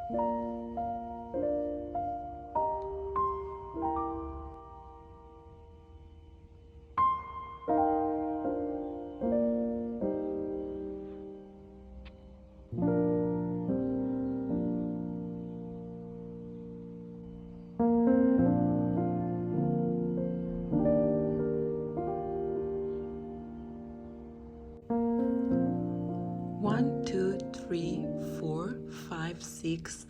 One, two, three, 4, 5, 6,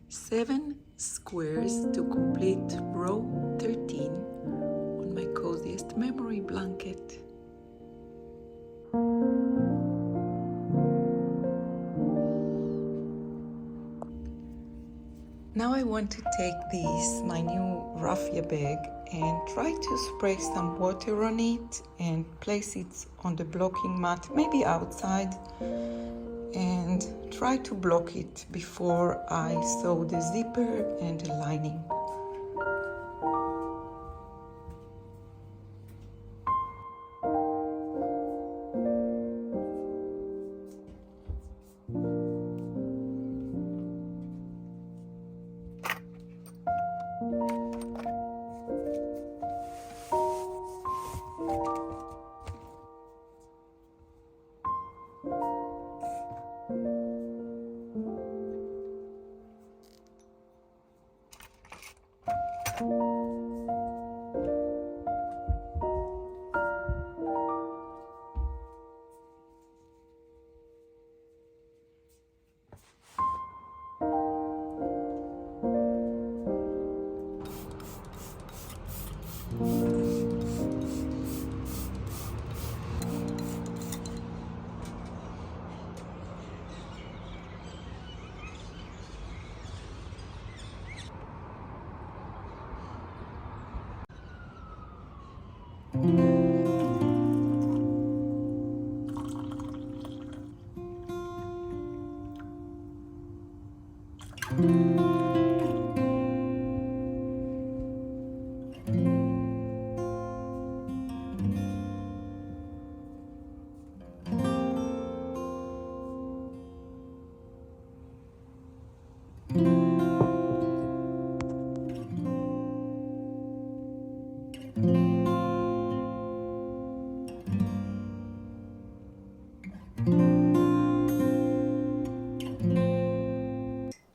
7 squares to complete row 13 on my coziest memory blanket. Now I want to take this, my new raffia bag, and try to spray some water on it and place it on the blocking mat, maybe outside, and try to block it before I sew the zipper and the lining.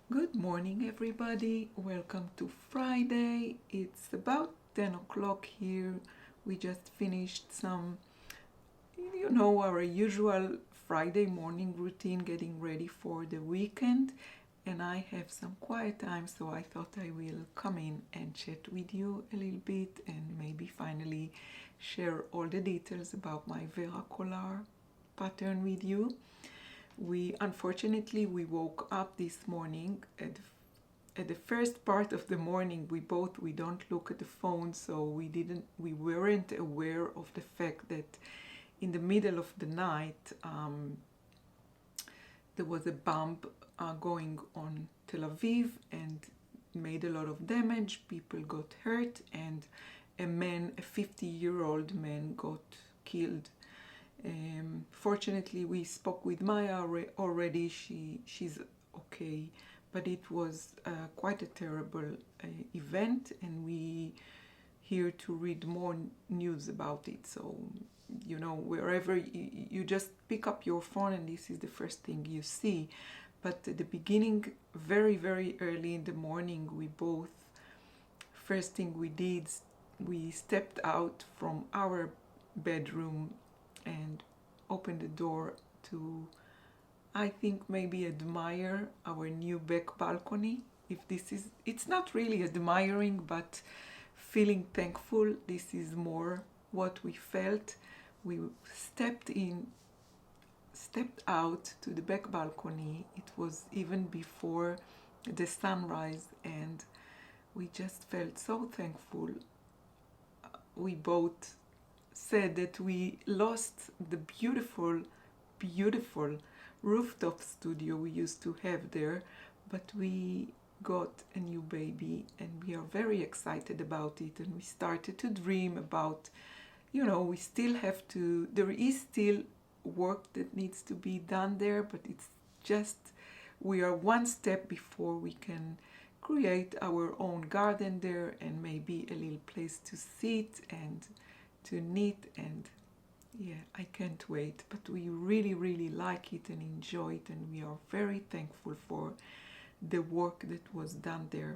Good morning, everybody. Welcome to Friday. It's about 10 o'clock here. We just finished some, our usual Friday morning routine, getting ready for the weekend. And I have some quiet time, so I thought I will come in and chat with you a little bit and maybe finally share all the details about my Vera collar pattern with you. Unfortunately we woke up this morning at the first part of the morning. We don't look at the phone, so we weren't aware of the fact that in the middle of the night there was a bomb going on Tel Aviv and made a lot of damage. People got hurt, and a 50-year-old man got killed. Fortunately, we spoke with Maya already. She's okay, but it was quite a terrible event, and we here to read more news about it. So, wherever you just pick up your phone and this is the first thing you see. But at the beginning, very, very early in the morning, first thing we did, we stepped out from our bedroom and opened the door to, I think, maybe admire our new back balcony. It's not really admiring, but feeling thankful. This is more what we felt. We stepped out to the back balcony. It was even before the sunrise, and we just felt so thankful. We both said that we lost the beautiful, beautiful rooftop studio we used to have there, but we got a new baby and we are very excited about it, and we started to dream about, we still have there is still work that needs to be done there, but it's just we are one step before we can create our own garden there, and maybe a little place to sit and to knit. And yeah, I can't wait. But we really, really like it and enjoy it, and we are very thankful for the work that was done there.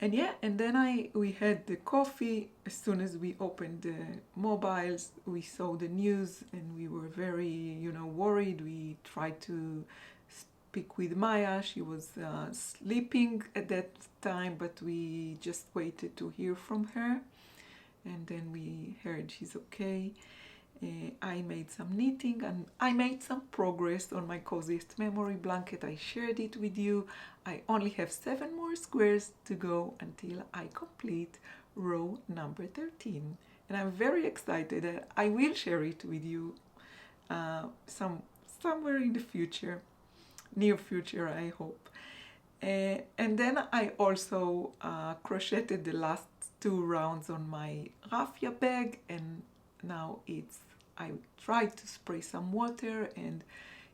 And yeah, and then we had the coffee. As soon as we opened the mobiles, we saw the news, and we were very, worried. We tried to speak with Maya. She was sleeping at that time, but we just waited to hear from her. And then we heard she's okay. I made some knitting, and I made some progress on my coziest memory blanket. I shared it with you. I only have 7 more squares to go until I complete row number 13. And I'm very excited that I will share it with you somewhere in the future, near future, I hope. And then I also crocheted the last 2 rounds on my raffia bag, and now I tried to spray some water and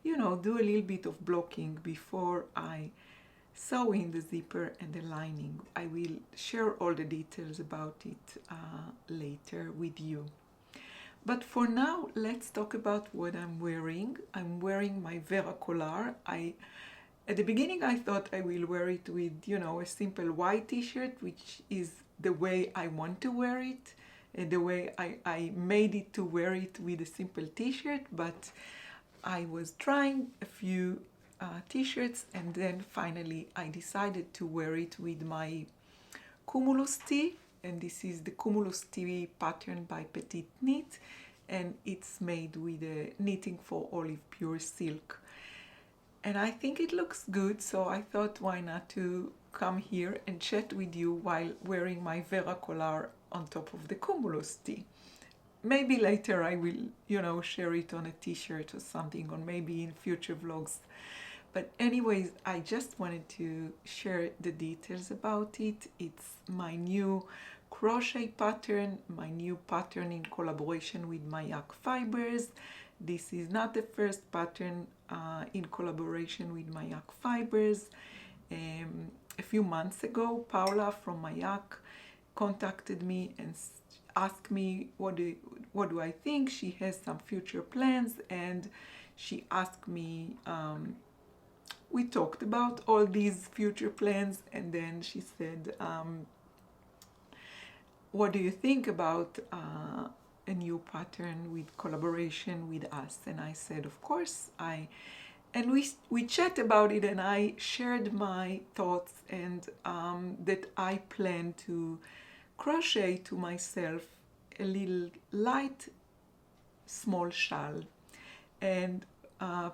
do a little bit of blocking before I sew in the zipper and the lining. I will share all the details about it later with you. But for now, let's talk about what I'm wearing. I'm wearing my Vera collar. At the beginning I thought I will wear it with a simple white t-shirt, which is the way I want to wear it, the way I made it to wear it with a simple t-shirt. But I was trying a few t-shirts, and then finally I decided to wear it with my Cumulus tee, and this is the Cumulus tee pattern by Petite Knit, and it's made with a knitting for olive pure silk. And I think it looks good, so I thought why not to come here and chat with you while wearing my Vera collar on top of the Cumulus tee. Maybe later I will, share it on a t-shirt or something, or maybe in future vlogs. But anyways, I just wanted to share the details about it. It's my new crochet pattern, my new pattern in collaboration with mYak fibers. This is not the first pattern in collaboration with mYak fibers. A few months ago, Paula from mYak contacted me and asked me what do I think. She has some future plans, and she asked me, we talked about all these future plans, and then she said, what do you think about a new pattern with collaboration with us? And I said, of course. And we chat about it, and I shared my thoughts, and that I plan to crochet to myself a little light small shawl. And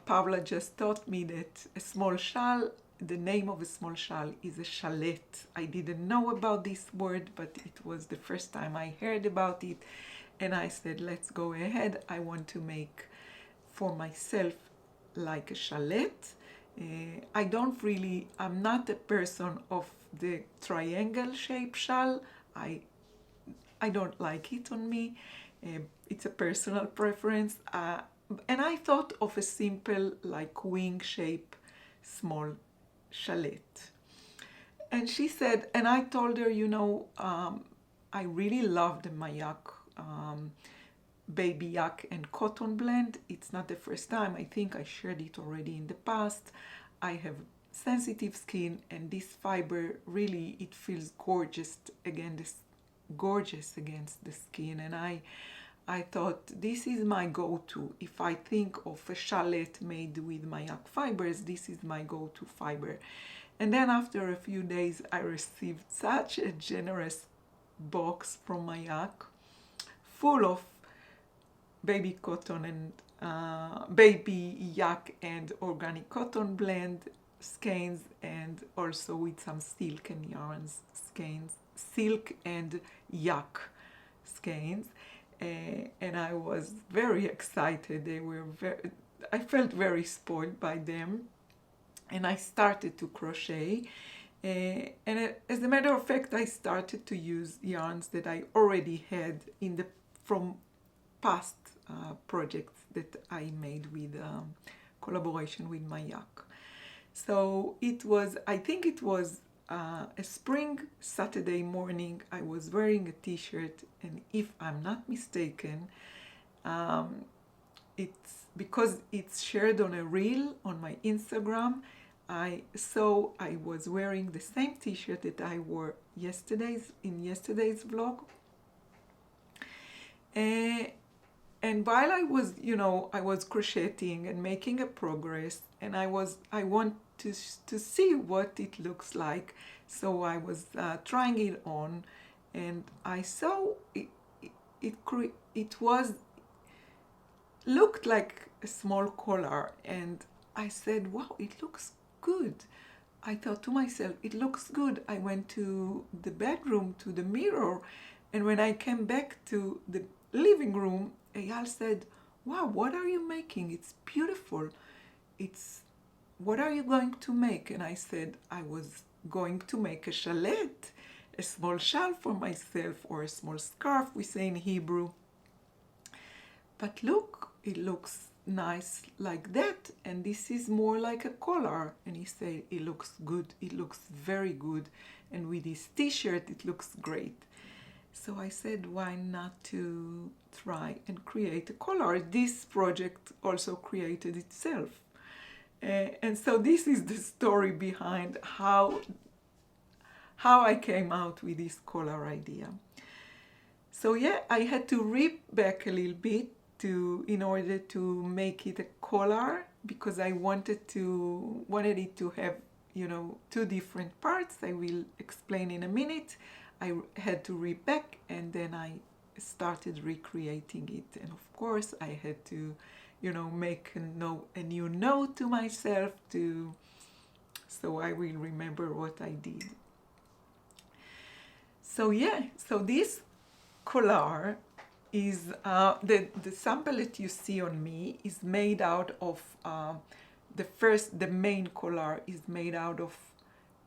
Paula just taught me that a small shawl, the name of a small shawl is a chalette. I didn't know about this word, but it was the first time I heard about it, and I said, let's go ahead. I want to make for myself like a chalette. I'm not a person of the triangle shape shawl. I don't like it on me. It's a personal preference. And I thought of a simple, like wing shape, small chalette. And she said, and I told her, I really love the mYak baby yak and cotton blend. It's not the first time. I think I shared it already in the past. I have sensitive skin, and this fiber really, it feels gorgeous against the skin. And I thought this is my go-to. If I think of a chalette made with mYak fibers, this is my go-to fiber. And then after a few days, I received such a generous box from mYak, full of baby cotton and baby yak and organic cotton blend skeins, and also with some silk and yarns skeins, silk and yak skeins. And I was very excited. I felt very spoiled by them, and I started to crochet. And as a matter of fact, I started to use yarns that I already had from past projects that I made with collaboration with mYak. So it was, I think it was a spring Saturday morning. I was wearing a t-shirt, and if I'm not mistaken, it's because it's shared on a reel on my Instagram. I was wearing the same t-shirt that I wore in yesterday's vlog. And while I was, I was crocheting and making a progress, and I want to see what it looks like. So I was trying it on, and I saw looked like a small collar, and I said, wow, it looks good. I thought to myself, it looks good. I went to the bedroom, to the mirror, and when I came back to the living room, Eyal said, wow, what are you making? It's beautiful. What are you going to make? And I said, I was going to make a shalet, a small shawl for myself, or a small scarf, we say in Hebrew. But look, it looks nice like that, and this is more like a collar. And he said, it looks good, it looks very good, and with this t-shirt it looks great. So I said, why not to try and create a collar? This project also created itself. And so this is the story behind how I came out with this collar idea. So yeah, I had to rip back a little bit in order to make it a collar, because I wanted it to have, two different parts. I will explain in a minute. I had to rip back, and then I started recreating it. And of course, I had to, make a new note to myself so I will remember what I did. So yeah, so this collar is, the sample that you see on me is made out of, the main collar is made out of,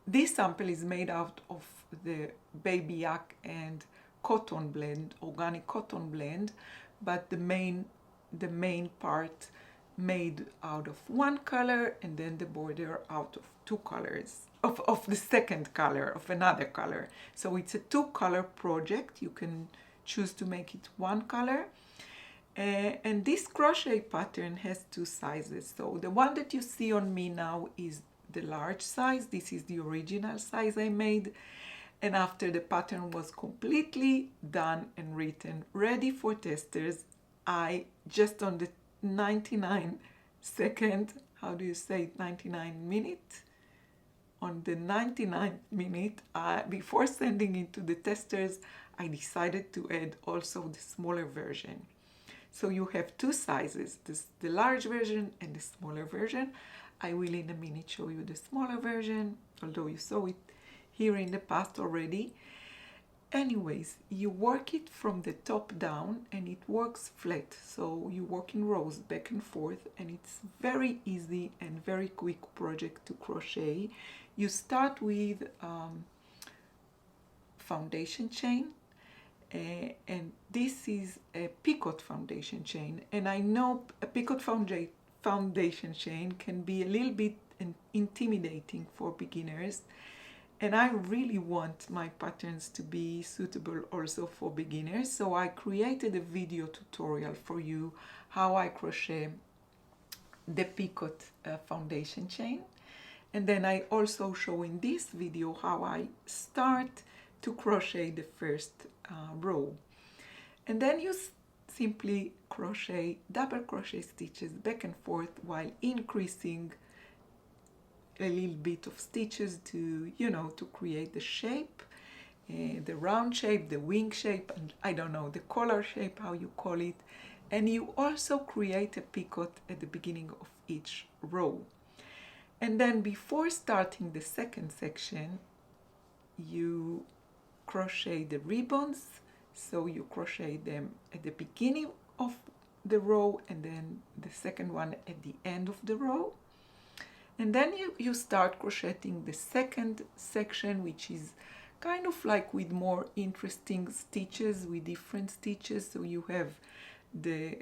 this sample is made out of the mYak and cotton blend, organic cotton blend, but the main part made out of one color, and then the border out of two colors, of the second color, of another color. So it's a two-color project. You can choose to make it one color. And this crochet pattern has two sizes. So the one that you see on me now is the large size. This is the original size I made. And after the pattern was completely done and written, ready for testers, I just on the 99-second, how do you say it, 99 minute? On the 99th minute, before sending it to the testers, I decided to add also the smaller version. So you have two sizes, the large version and the smaller version. I will in a minute show you the smaller version, although you saw it here in the past already. Anyways, you work it from the top down, and it works flat. So you work in rows back and forth, and it's very easy and very quick project to crochet. You start with foundation chain, and this is a Picot foundation chain. And I know a Picot foundation chain can be a little bit intimidating for beginners. And I really want my patterns to be suitable also for beginners. So I created a video tutorial for you how I crochet the Picot foundation chain. And then I also show in this video how I start to crochet the first row. And then you simply crochet double crochet stitches back and forth while increasing a little bit of stitches to, to create the shape, the round shape, the wing shape, and I don't know, the collar shape, how you call it. And you also create a picot at the beginning of each row. And then before starting the second section, you crochet the ribbons. So you crochet them at the beginning of the row, and then the second one at the end of the row. And then you start crocheting the second section, which is kind of like with more interesting stitches, with different stitches. So you have the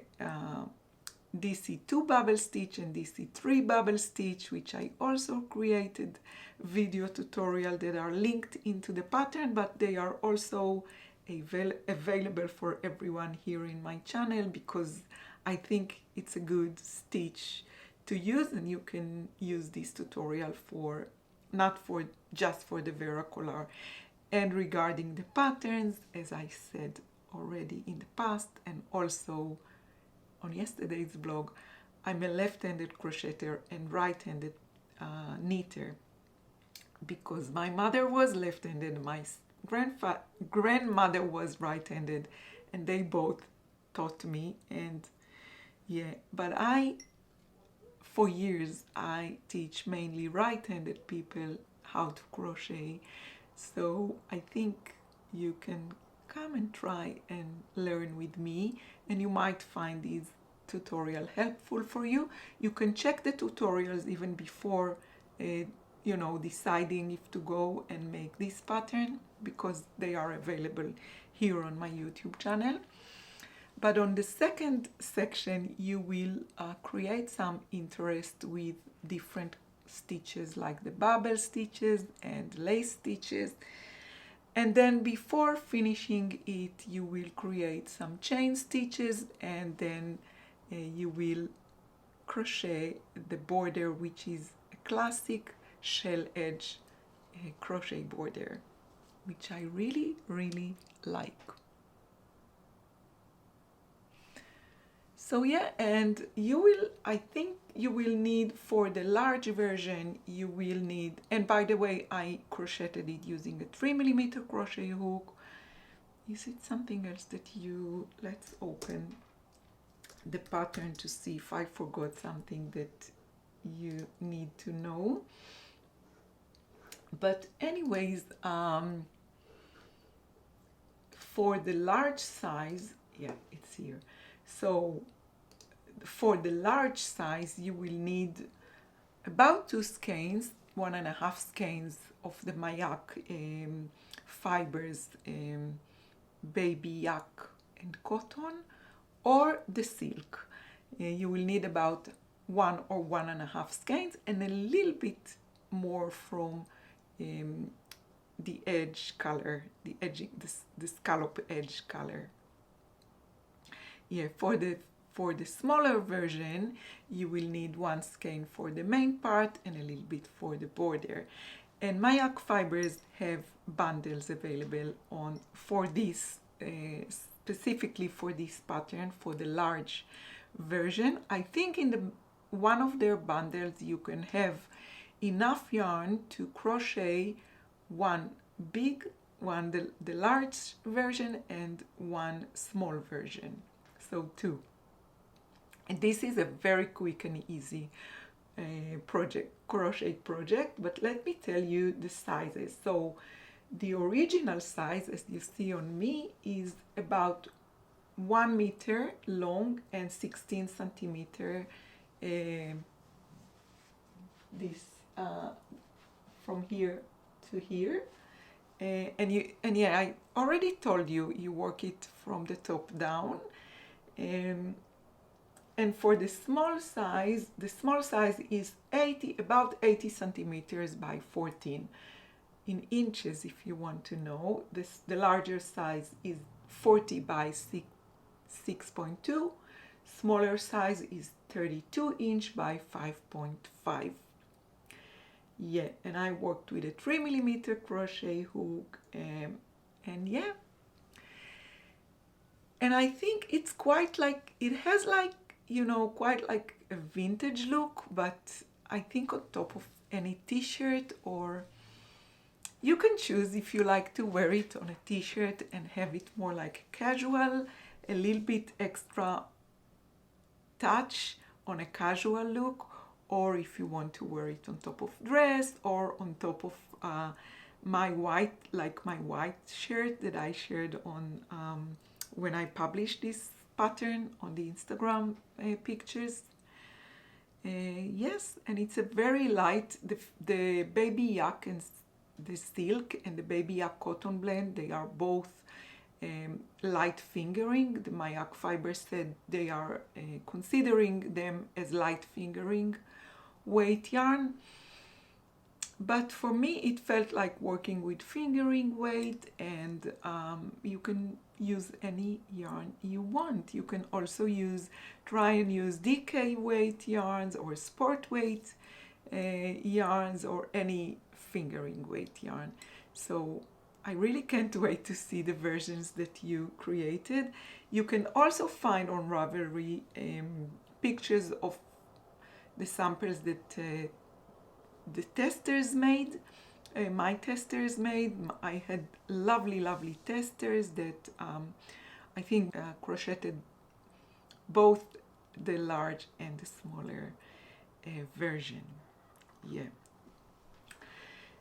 DC2 bubble stitch and DC3 bubble stitch, which I also created video tutorial that are linked into the pattern, but they are also available for everyone here in my channel, because I think it's a good stitch to use, and you can use this tutorial for not for just for the Vera collar. And regarding the patterns, as I said already in the past and also on yesterday's blog, I'm a left-handed crocheter and right-handed knitter, because my mother was left-handed, my grandmother was right-handed, and they both taught me. And yeah, but for years I teach mainly right-handed people how to crochet, so I think you can come and try and learn with me, and you might find these tutorial helpful for you. You can check the tutorials even before you know, deciding if to go and make this pattern, because they are available here on my YouTube channel. But on the second section, you will create some interest with different stitches, like the bubble stitches and lace stitches. And then before finishing it, you will create some chain stitches, and then you will crochet the border, which is a classic shell edge crochet border, which I really, really like. So yeah, and you will, I think you will need, for the large version, you will need, and by the way, I crocheted it using a 3mm crochet hook. Is it something else that let's open the pattern to see if I forgot something that you need to know. But anyways, for the large size, yeah, it's here. So for the large size, you will need about 2 skeins, 1.5 skeins of the mYak fibers, baby yak and cotton, or the silk. You will need about 1 or 1.5 skeins, and a little bit more from the edge color, the edging, the scallop edge color. Yeah, for the smaller version, you will need 1 skein for the main part and a little bit for the border. And mYak fibers have bundles available for this, specifically for this pattern, for the large version. I think in one of their bundles you can have enough yarn to crochet one big one, the large version, and one small version, so 2. And this is a very quick and easy crochet project, but let me tell you the sizes. So the original size, as you see on me, is about 1 meter long and 16 centimeter from here to here, and yeah, I already told you, you work it from the top down. And for the small size is about 80 centimeters by 14 in inches, if you want to know. The larger size is 40 by 6.2. Smaller size is 32 inch by 5.5. Yeah, and I worked with a 3mm crochet hook, and yeah. And I think it's quite like, it has like, you know, quite like a vintage look, but I think on top of any t-shirt, or you can choose if you like to wear it on a t-shirt and have it more like casual, a little bit extra touch on a casual look, or if you want to wear it on top of dress or on top of my white shirt that I shared on when I published this pattern on the Instagram pictures. Yes, and it's a very light, the baby yak and the silk and the baby yak cotton blend, they are both light fingering. The mYak fibers said they are considering them as light fingering weight yarn. But for me, it felt like working with fingering weight, and you can use any yarn you want. You can also try and use DK weight yarns or sport weight yarns or any fingering weight yarn. So I really can't wait to see the versions that you created. You can also find on Ravelry pictures of the samples that the testers made, my testers made. I had lovely testers that I think crocheted both the large and the smaller version. Yeah.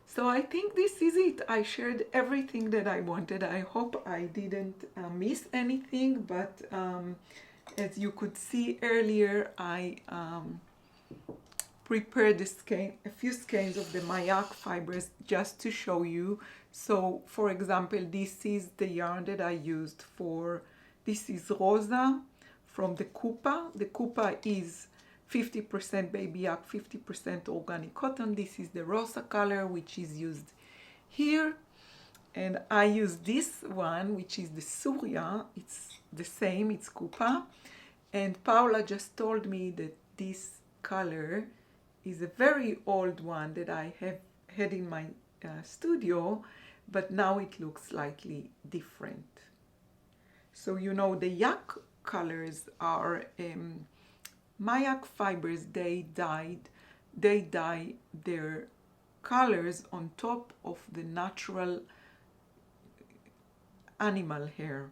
So I think this is it. I shared everything that I wanted. I hope I didn't miss anything, but as you could see earlier, I prepared a few skeins of the mYak fibers just to show you. So for example, this is the yarn that I used this is Rosa from the Coupa. The Coupa is 50% baby yak, 50% organic cotton. This is the Rosa color, which is used here. And I use this one, which is the Surya. It's the same, it's Coupa. And Paula just told me that this color is a very old one that I have had in my studio, but now it looks slightly different. So you know, the yak colors are mYak fibers. They dye their colors on top of the natural animal hair.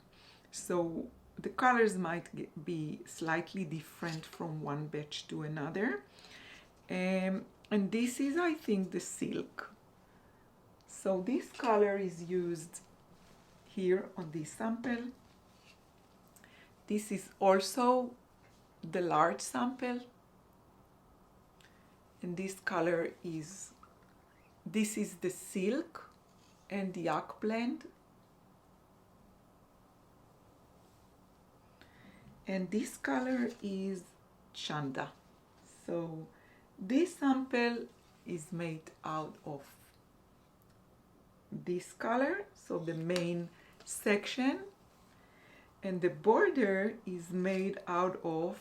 So the colors might be slightly different from one batch to another. And this is, I think, the silk. So this color is used here on this sample. This is also the large sample. And this color is the silk and the yak blend. And this color is Chanda. So this sample is made out of this color, so the main section, and the border is made out of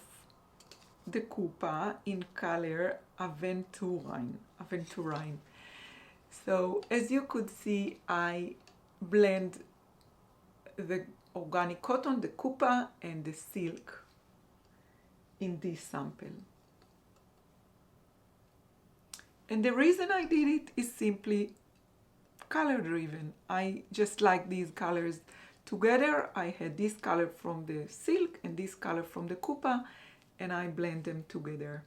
the Coupa in color Aventurine. So as you could see, I blend the organic cotton, the Coupa, and the silk in this sample. And the reason I did it is simply color driven. I just like these colors together. I had this color from the silk and this color from the Coupa, and I blend them together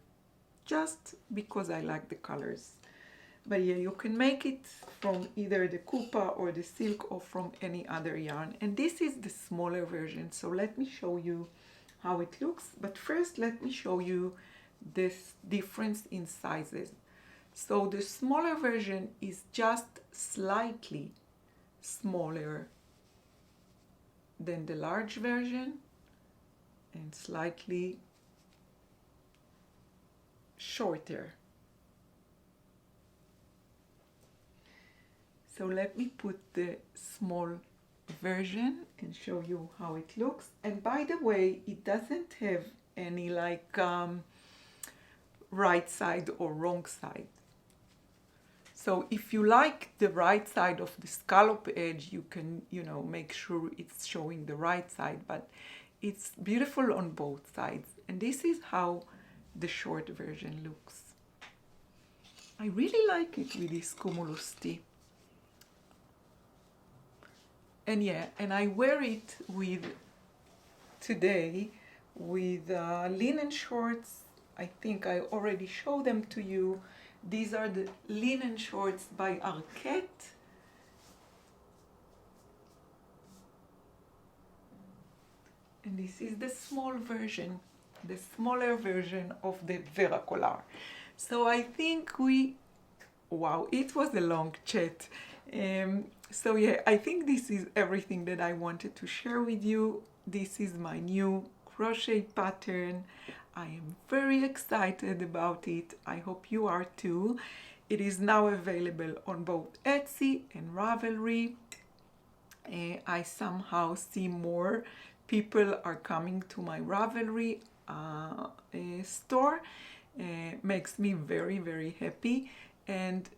just because I like the colors. But yeah, you can make it from either the Coupa or the silk or from any other yarn. And this is the smaller version. So let me show you how it looks. But first, let me show you this difference in sizes. So the smaller version is just slightly smaller than the large version and slightly shorter. So let me put the small version and show you how it looks. And by the way, it doesn't have any like right side or wrong side. So if you like the right side of the scallop edge, you can, make sure it's showing the right side, but it's beautiful on both sides. And this is how the short version looks. I really like it with this cumulus tee. And yeah, and I wear it today with linen shorts. I think I already showed them to you. These are the linen shorts by Arquette. And this is the small version, the smaller version of the Vera collar. So I think wow, it was a long chat. So yeah, I think this is everything that I wanted to share with you. This is my new crochet pattern. I am very excited about it. I hope you are too. It is now available on both Etsy and Ravelry. I somehow see more people are coming to my Ravelry store. Makes me very, very happy. And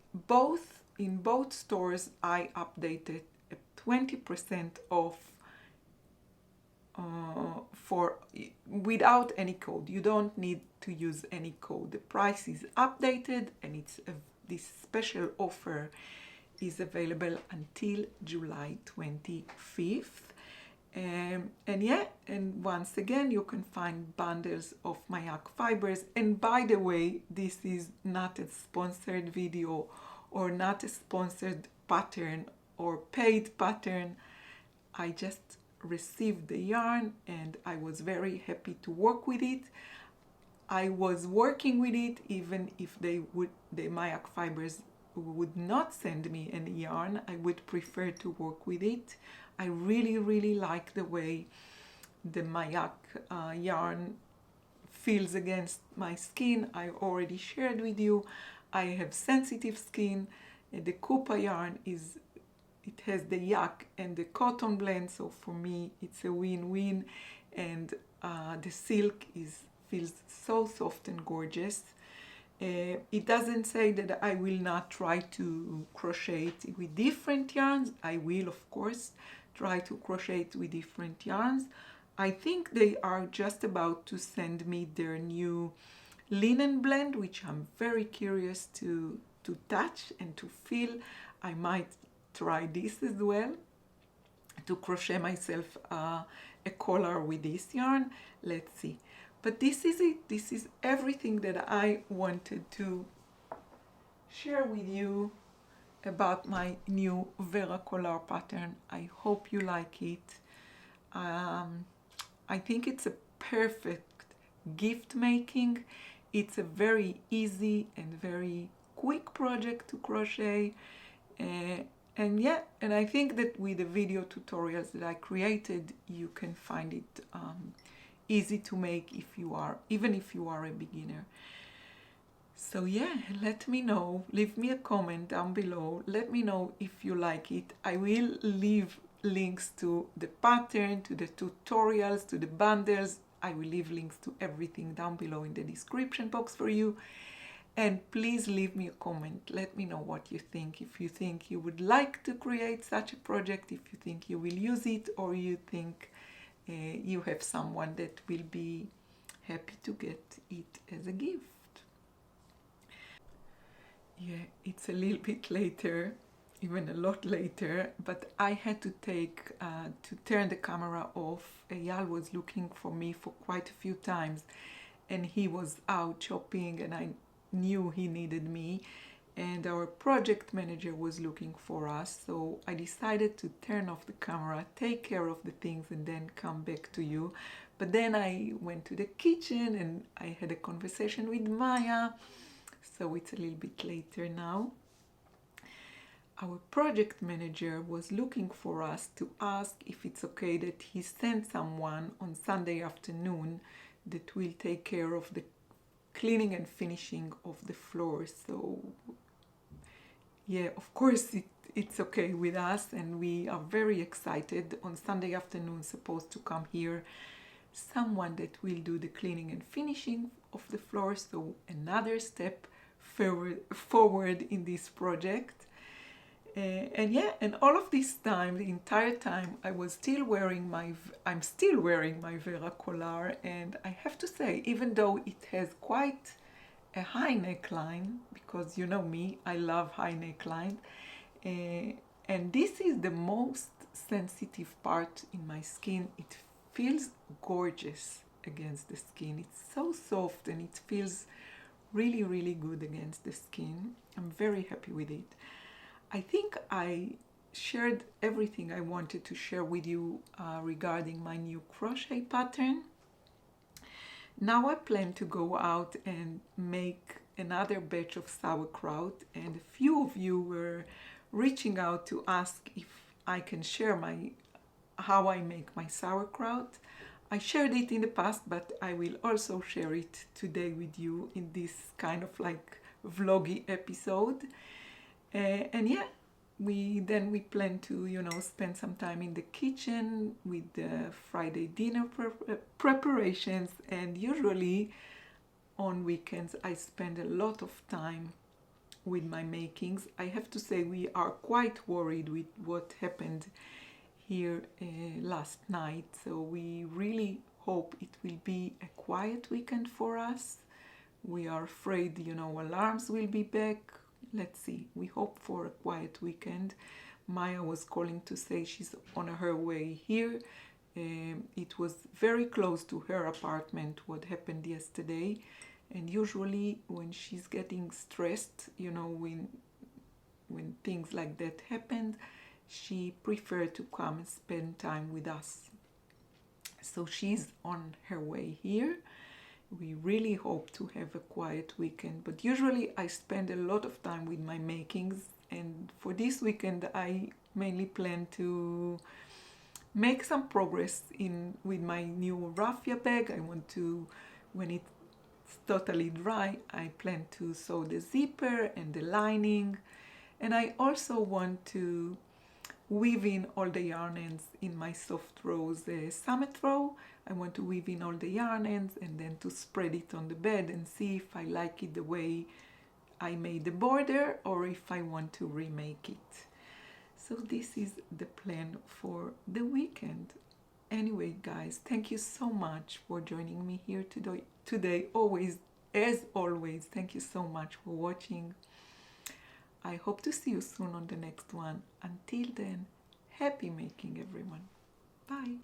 in both stores, I updated 20% off for without any code. You don't need to use any code. The price is updated, and this special offer is available until July 25th. And yeah, and once again, you can find bundles of mYak fibers. And by the way, this is not a sponsored video or not a sponsored pattern or paid pattern. I just received the yarn and I was very happy to work with it. I was working with it even if the mYak fibers would not send me any yarn. I would prefer to work with it. I really, really like the way the mYak yarn feels against my skin. I already shared with you. I have sensitive skin. The Kupa yarn it has the yak and the cotton blend, so for me it's a win-win. And the silk feels so soft and gorgeous. It doesn't say that I will not try to crochet it with different yarns. I will, of course, try to crochet it with different yarns. I think they are just about to send me their new linen blend, which I'm very curious to touch and to feel. I might try this as well, to crochet myself a collar with this yarn. Let's see. But this is it. This is everything that I wanted to share with you about my new Vera collar pattern. I hope you like it. I think it's a perfect gift making. It's a very easy and very quick project to crochet. And yeah, and I think that with the video tutorials that I created, you can find it easy to make even if you are a beginner. So yeah, let me know, leave me a comment down below, let me know if you like it. I will leave links to the pattern, to the tutorials, to the bundles. I will leave links to everything down below in the description box for you. And please leave me a comment. Let me know what you think. If you think you would like to create such a project, if you think you will use it, or you think you have someone that will be happy to get it as a gift. Yeah, it's a little bit later, even a lot later, but I had to turn the camera off. Eyal was looking for me for quite a few times, and he was out shopping, and I knew he needed me, and our project manager was looking for us, so I decided to turn off the camera, take care of the things, and then come back to you. But then I went to the kitchen and I had a conversation with Maya, so it's a little bit later now. Our project manager was looking for us to ask if it's okay that he sent someone on Sunday afternoon that will take care of the cleaning and finishing of the floor. So yeah, of course it's okay with us, and we are very excited. On Sunday afternoon supposed to come here someone that will do the cleaning and finishing of the floor, so another step forward in this project. And yeah, and all of this time, the entire time, I'm still wearing my Vera collar, and I have to say, even though it has quite a high neckline, because you know me, I love high neckline, and this is the most sensitive part in my skin. It feels gorgeous against the skin. It's so soft and it feels really, really good against the skin. I'm very happy with it. I think I shared everything I wanted to share with you regarding my new crochet pattern. Now I plan to go out and make another batch of sauerkraut, and a few of you were reaching out to ask if I can share how I make my sauerkraut. I shared it in the past, but I will also share it today with you in this kind of like vloggy episode. And yeah, we plan to, you know, spend some time in the kitchen with the Friday dinner preparations. And usually on weekends I spend a lot of time with my makings. I have to say we are quite worried with what happened here last night, so we really hope it will be a quiet weekend for us. We are afraid, you know, alarms will be back. Let's see, we hope for a quiet weekend. Maya was calling to say she's on her way here. It was very close to her apartment what happened yesterday, and usually when she's getting stressed, you know, when things like that happened, she preferred to come and spend time with us. So she's on her way here. We really hope to have a quiet weekend, but usually I spend a lot of time with my makings, and for this weekend I mainly plan to make some progress with my new raffia bag. I want to, when it's totally dry, I plan to sew the zipper and the lining, and I also want to weave in all the yarn ends in my soft rose summit row. I want to weave in all the yarn ends and then to spread it on the bed and see if I like it the way I made the border or if I want to remake it. So this is the plan for the weekend. Anyway, guys, thank you so much for joining me here today. As always, thank you so much for watching. I hope to see you soon on the next one. Until then, happy making, everyone. Bye.